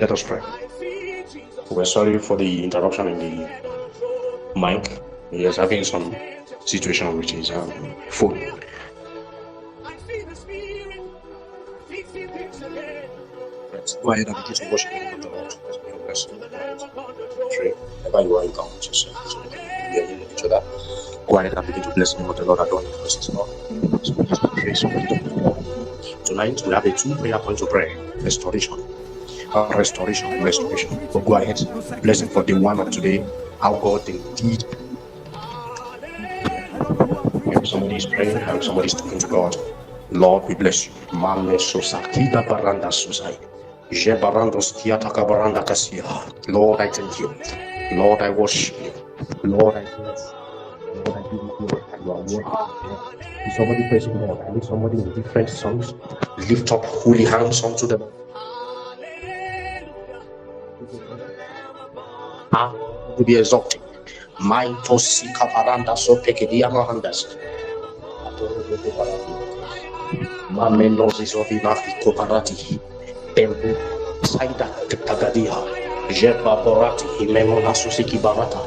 Let us pray. We're sorry for the interruption in the mic. He is having some situation with his phone. Let's go ahead and begin to worship the name of the Lord. Let's begin to bless him. Pray. Wherever you are, you can watch yourself. So we can hear each other. Go ahead and begin to bless the name of the Lord. Adore him. Bless his Lord. So begin to pray. So begin to pray. Tonight we have a 2 prayer points to pray. Restoration. Restoration. So go ahead. Bless him for the one of today. How God indeed. If somebody is praying and somebody is talking to God, Lord, we bless you. Lord, I thank you. Lord, I worship you. Lord, I bless you. Lord, I give you glory. You are worthy. Is somebody praising God? I need somebody in different songs. Lift up holy hands unto them. To be exalted. My tosika paranda so pekedia mahandas. Mamenozis of Inafi Koparati. Temple Saida Tagadia. Jeba Borati. Memona Susiki Barata.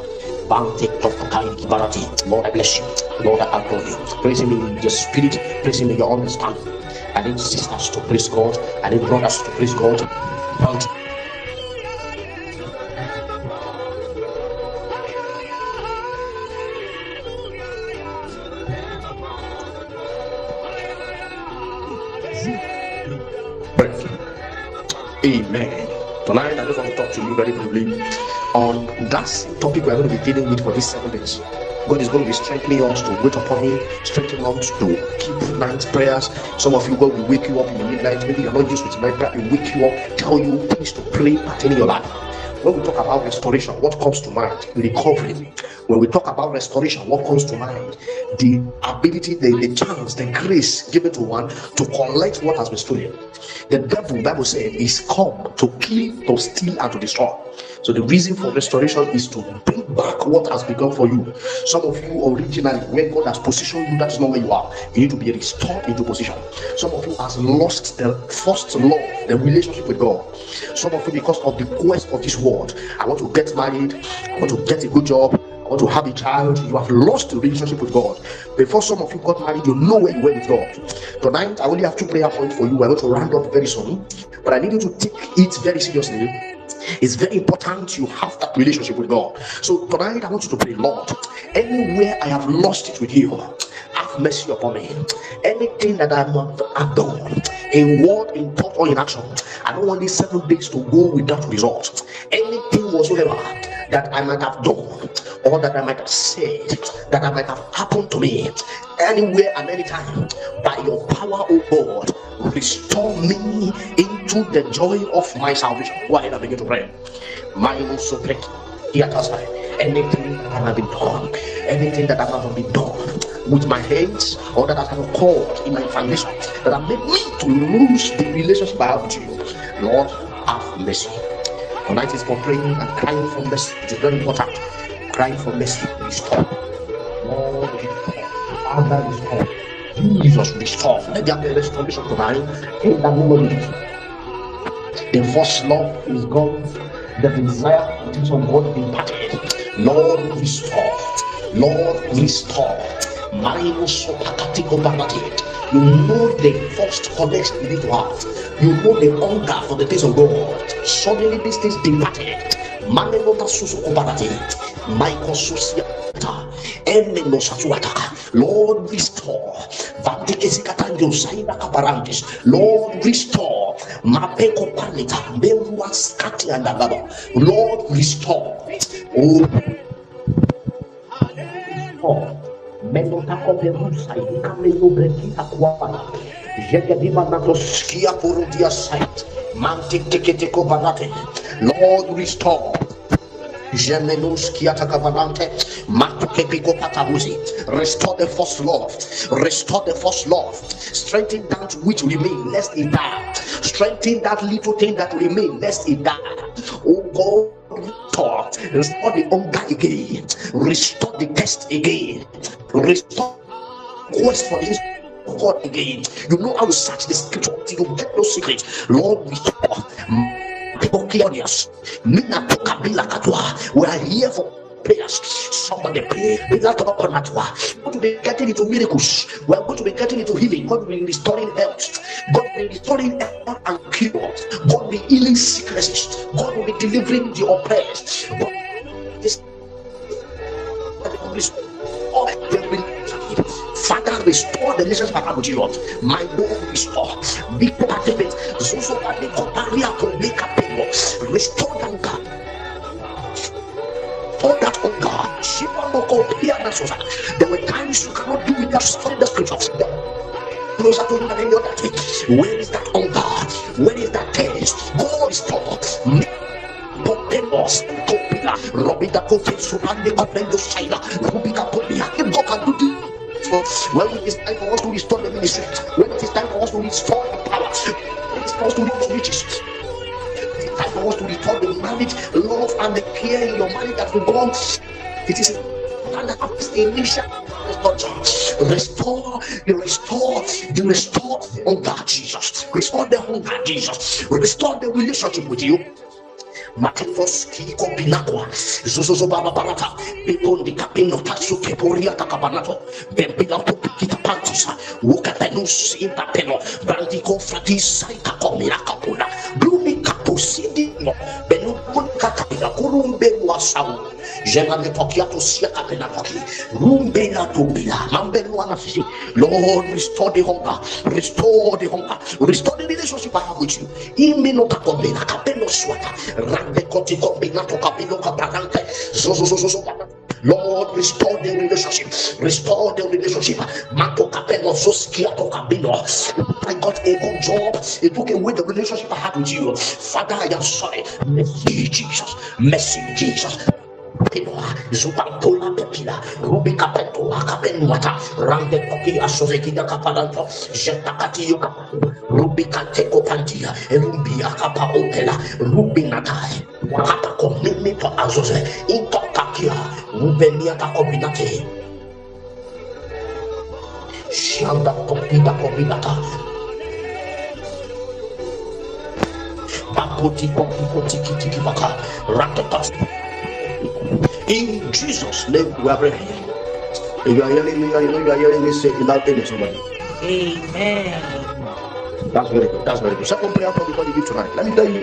Bante Tokai Barati. Lord, I bless you. Lord, I adore you. Praise him in your spirit. Praise him in your understanding. I need sisters to praise God. I need brothers to praise God. Amen. Tonight, I just want to talk to you very briefly on that topic we are going to be dealing with for these 7 days. God is going to be strengthening us to wait upon Him, strengthening us to keep night prayers. Some of you, God will wake you up in the midnight. Maybe you're not used to night prayer. He will wake you up, tell you things to pray pertaining your life. When we talk about restoration, what comes to mind? Recovery. When we talk about restoration, what comes to mind? The ability, the chance, the grace given to one to collect what has been stolen. The devil, Bible says, is come to kill, to steal, and to destroy. So the reason for restoration is to bring back what has become for you. Some of you originally, where God has positioned you, that is not where you are. You need to be restored into position. Some of you has lost the first love, the relationship with God. Some of you, because of the quest of this world, I want to get married, I want to get a good job, I want to have a child. You have lost the relationship with God. Before some of you got married, you know where you were with God. Tonight, I only have 2 prayer points for you. We're going to round up very soon, but I need you to take it very seriously. It's very important you have that relationship with God. So tonight, I want you to pray, Lord, anywhere I have lost it with you, have mercy upon me. Anything that I have done, in word, in thought, or in action, I don't want these 7 days to go without result. Anything whatsoever that I might have done, or that I might have said, that I might have happened to me, anywhere and anytime, by your power, O God, restore me into the joy of my salvation. Go ahead and begin to pray. Anything that I have been done, anything that I have been done with my hands, or that I have called in my foundation, that have made me to lose the relationship I have with you, Lord, have mercy. Tonight is for praying and crying for mercy. It is very important. Crying for mercy. Restore. Lord, restore. Father, restore. Jesus, restore. Let there be restoration tonight in the name of Jesus. The first love is gone. The desire for things of God departed. Lord, restore. Lord, restore. You know the first connection you need to have. You know the hunger for the things of God. Suddenly these things departed. Lord, restore. Lord, restore. Lord, restore. Oh, restore. Menotako perusa ikamelo breki akwana jegedima natoskia porudia site mantik teketeko banate. Lord, restore. Restore the first love. Restore the first love. Strengthen that which remain, lest it die. Strengthen that little thing that remain, lest it die. Oh God, restore the hunger again. Restore the test again. Restore quest for this God again. You know how to search the scripture till you get no secret. Lord, restore. We are here for prayers. Somebody pray. We are going to be getting into miracles. We are going to be getting into healing. God will be restoring health. God will be restoring health and cure. God will be healing sicknesses. God will be delivering the oppressed. God Father, restore the relationship I have with you, Lord. My Lord, restore. Big participants. Restore them, God. For that, oh God, there were times you cannot do without studying the scriptures. Closer to you than any other thing. Where is that, oh God? Where is that taste? God is taught. Robita Kote Subande Kapendo Saida, Rubika Polia. If God can do this, when it is time for us to restore the ministry, when it is time for us to restore the power, when it is time for us to restore riches, it is time for us to restore the marriage, love, and the care in your marriage that will go on. It is initial restore the hunger, Jesus. Restore the hunger, Jesus. Restore the relationship with you. Matifos kiko pinakwa zuzuzo baba barata bipondi kapino tasu keporia takabanato bempila pupikita pantisa wukapenus impapeno brandiko fratisa ikakomira kapuna blumi kapusidino benu kunkatapina kurumbe wasawu jenane tokiato siya kapena toki rumbe na tubila mambenu anafisi. Lord, restore the hunger, restore the hunger, restore the relationship I have with you. Imino kakomina kapeno swata. Lord, restore the relationship. Restore the relationship. I got a good job. It took away the relationship I had with you. Father, I am sorry. Mercy, Jesus. Mercy, Jesus. Zubantola Pepila, Rubika Petola Capenuata, Rande Pokia Sovekida Capalanto, Jetakati Rubika Teco Pantia, Rumbia Capa Opela, Rubinatai, Wakapako Mimito Azoze, Intokakia, Rubenia Tacobinate, Shanda Copina Cobinata, Bakoti Poti Kiki Baka, Ratatas. In Jesus' name we are praying. If you are hearing me, I know you are hearing me say without telling somebody. Amen. That's very good. That's very good. Second prayer point before you give tonight. Let me tell you,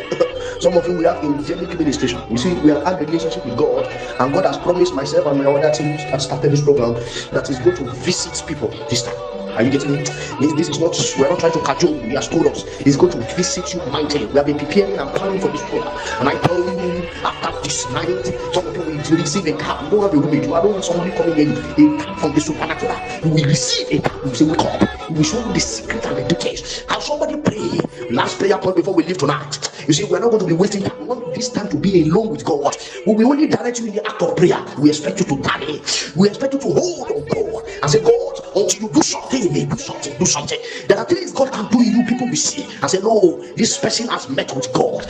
some of you we have angelic ministration. You see, we have had a relationship with God, and God has promised myself and my other team that started this program that is going to visit people this time. Are you getting it? This is not, we're not trying to cajole. He has told us he's going to visit you mightily. We have been preparing and planning for this program. And I tell you, after this night, some people will receive a car. You don't have a roommate. You don't want somebody coming in a car from the supernatural. You will receive a car. You will say, wake up. You will show you the secret and the details. Can somebody pray? Last prayer point before we leave tonight. You see, we're not going to be waiting. We want this time to be alone with God. We will only direct you in the act of prayer. We expect you to tarry. We expect you to hold on God and say, God, until you do something, do something. There are things God can do in you, people will see and say, no, this person has met with God.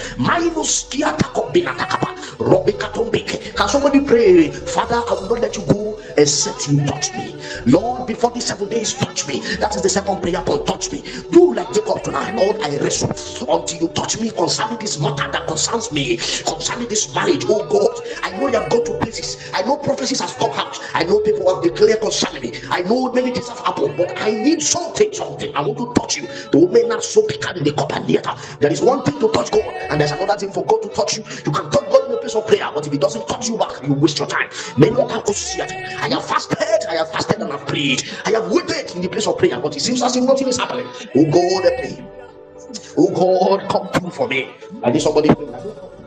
Can somebody pray? Father, I will not let you go except you touch me. Lord, before these 7 days, touch me. That is the second prayer point. Touch me. Do like Jacob tonight. Lord, I wrestle until you touch me concerning this matter that concerns me, concerning this marriage. Oh God, I know you have gone to places. I know prophecies have come out. I know people have declared concerning me. I know many things have happened, but I need something. I want to touch you. There is one thing to touch God, and there's another thing for God to touch you. You can touch God in a place of prayer, but if He doesn't touch you back, you waste your time. I have fasted and I've prayed. I have waited in the place of prayer, but it seems as if nothing is happening. Oh God, help me. Oh God, come through for me. I need somebody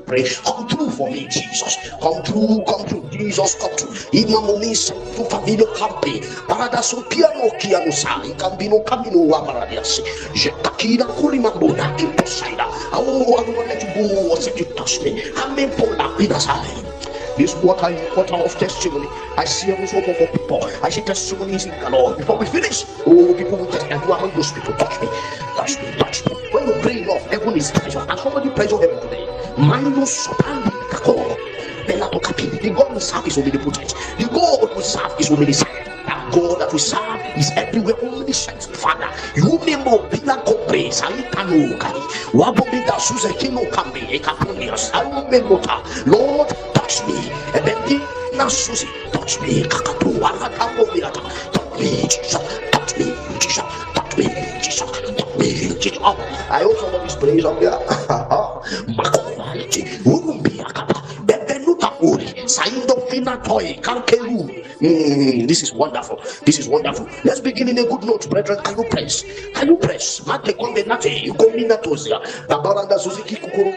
pray. Come through for me, Jesus. Come through, Jesus, come through. Imamunis to Fabino Campi. Paradaso piano kiano sai. Cambino camino amaradias. Jetakina Kurimambona Imposaida. Oh, I will let you go once you touch me. Amen. Pola Pinasai. This water is water of testimony. I see a result for people. I see testimonies in the Lord. Before we finish, oh, people will testify. You are among those people. Touch me. When you pray enough, heaven is pressure. And somebody pressure heaven today. Minus the God we serve is omnipotent. The God we serve is omniscient. That God that we serve is everywhere omniscient. Father, you remember pray. Saitanu Kali. Wabobida Suzekino Kambi, Ekapunia, Salumemota. Lord, touch me. Ebedina Susi, touch me. Kakatu, Wakatamobiata. Touch me, Jesus. Touch me, Jesus. Touch me, Jesus. Touch me, Jesus. I also want this praise up there. Makovaliti, Urumbiakata, Bebenuta Uri, Saindofina Toy, Kankelu. This is wonderful. This is wonderful. Let's begin in a good note, brethren. Can you press? Can you press? Mate Kondenate, you go Minatosia, Babaranda Suzuki Kukuru.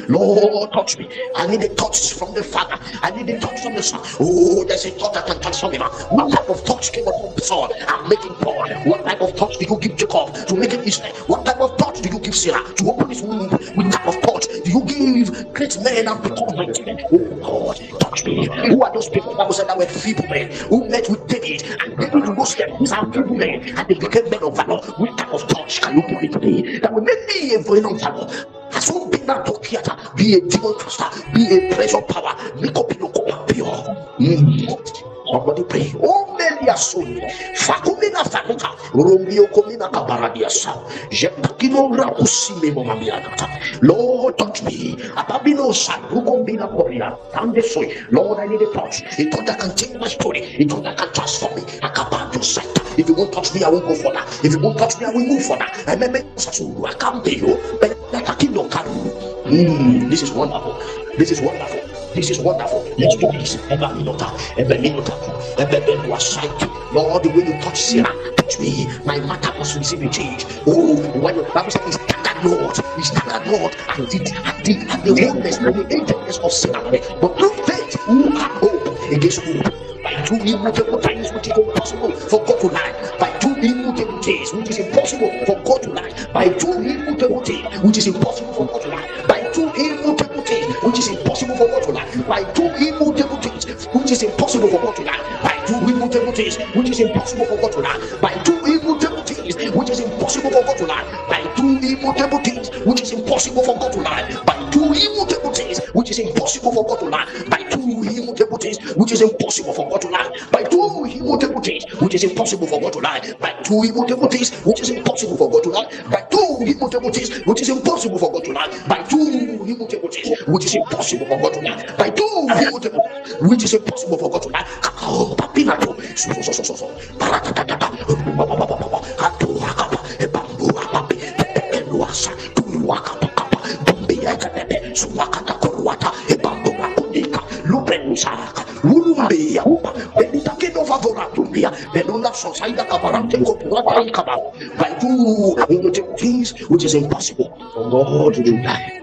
Lord, touch me. I need a touch from the Father. I need a touch from the Son. Oh, there's a touch that can transform him. What type of touch came upon Saul and making Paul? What type of touch did you give Jacob to make him Israel? What type of touch did you give Sarah to open his womb? What type of touch do you give great men and become mighty men? Oh God, touch me. Who are those people that said that were feeble men who met with David and David rose them? These are feeble men and they became men of valor. What type of touch can you give me today that will make me a vein of valor? As one big man to theater, be a demon caster, be a pressure power, make up your pure. Somebody pray. Oh, Melia Soli, Fakumina Fakuta, Romeo Comina Cabaradia Sao, Jepakino Rakusime Momamiata. Lord, touch me. Ababino San, Rukombina Korea, and the soy. Lord, I need a touch. A touch that can change my story. A touch that can transform me. I can't sight. If you won't touch me, I won't go for that. If you won't touch me, I will move for that. I can't pay you, but I can't do. This is wonderful. This is wonderful. This is wonderful. Let's do this. Lord, the way you touch Sarah, touch me. My matter must receive a change. Oh, when the Bible says, Lord, we staggered, Lord, and the wholeness and the agentness of Sarah. But through faith, who have hope against hope. By two immutable things which is impossible for God to lie. By two immutable things which is impossible for God to lie. By two immutable things which is impossible for God to lie. By two immutable things which is impossible for God to lie. By two immutable things which is impossible for God to lie. By two immutable things which is impossible for God to lie. By two immutable things which is impossible for God to lie. By two immutable things which is impossible for God to lie. By two immutable things which is impossible for God to lie. By two immutable things which is impossible for God to lie. By two immutable things which is impossible for God to lie. By two immutable things which is impossible for God to lie. By two immutable things which is impossible for God to lie. By two immutable things which is impossible for God to lie. By two immutable which is impossible for God to lie. Kakao papinato so paratata atuaka bambu apapi eluasa tuwaka papa bombe yakate suwakata korwata bambu akundika lupenusaka Ulumbeya, Benitakedo Favoratumbia, Benuna Sosaida Caparante Copurata Caba, by two things which is impossible for God to die.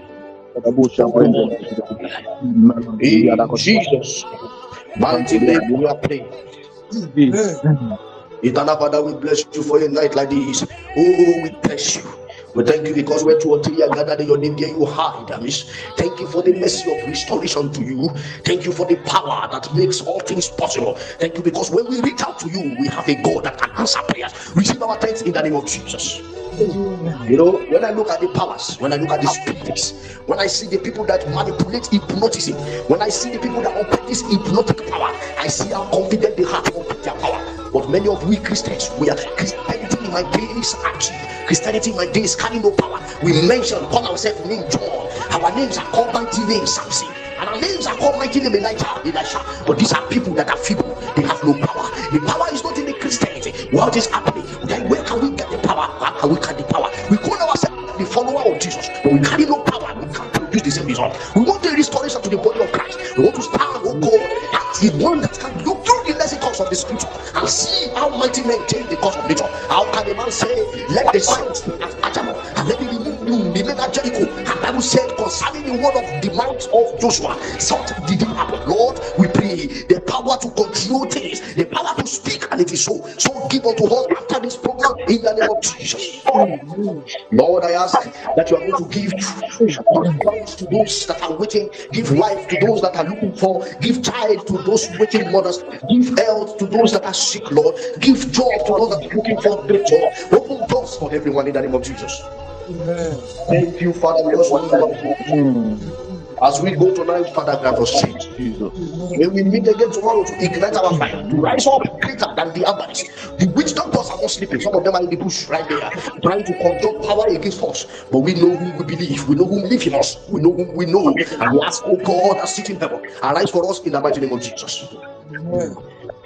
In Jesus' mighty name we are praying. Eternal Father, we bless you for a night like this. Oh, we bless you. We thank you because where two or three are gathered in your name, there you hide. Thank you for the mercy of restoration to you. Thank you for the power that makes all things possible. Thank you because when we reach out to you, we have a God that can answer prayers. Receive our thanks in the name of Jesus. You know, when I look at the powers, when I look at the spirits, when I see the people that manipulate hypnotism, when I see the people that operate this hypnotic power, I see how confident they have to operate their power. But many of we Christians, we are Christianity in my days active. Christianity in my days carry no power. We call ourselves name John. Our names are called mighty name Samson. And our names are called mighty name Elisha. But these are people that are feeble. They have no power. The power is not in the Christianity. What is happening? Then where can we get the power? How can we get the power? We call ourselves the follower of Jesus, but we carry no power. We can't produce the same result. We want a restoration to the body of Christ. We want to stand, oh God, as the one that can look through the lessons of the scripture and see how mighty men take the course of nature. How can a man say, let the saints be as Ajamo and let the moon be made at Jericho? And Bible said concerning the word of the mouth of Joshua, something didn't happen. Lord, we pray the power to control things, the power to speak, and it is so. So give unto us after this program in the name of Jesus. Lord, I ask that you are going to give to those that are waiting, give life to those that are looking for, give child to those waiting mothers, give health to those that are sick, Lord, give job to those that are looking for great job. Open doors for everyone in the name of Jesus. Amen. Thank you, Father. We just want to As we go tonight, Father, grant us strength. When we meet again tomorrow to ignite our fire, to rise up greater than the others. The witch doctors are not sleeping. Some of them are in the bush right there, trying to conjure power against us. But we know who we believe. We know who lives in us. We know who we know. And we ask, oh God, that sit in heaven, arise for us in the mighty name of Jesus.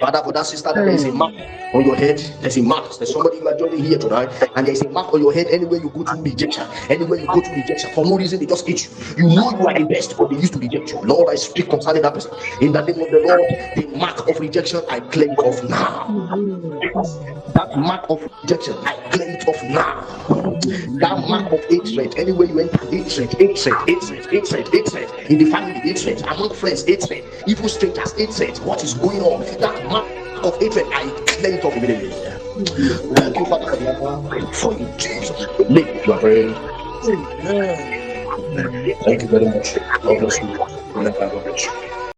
Father, for that sister, there is a mark on your head. There's a mark. There's somebody you are joining here tonight, and there's a mark on your head. Anywhere you go to rejection, anywhere you go to rejection, for no reason they just hate you. You know you are the best, but they used to reject you. Lord, I speak concerning that person. In the name of the Lord, the mark of rejection, I claim it off now. That mark of rejection, I claim it off now. That mark of hatred, anywhere you enter, hatred, in the family, hatred, among friends, hatred, evil strangers, hatred. What is going on? That mark of hatred, I claim it off immediately. Thank you, Father, for in Jesus' name you are praying. Thank you very much. God bless you.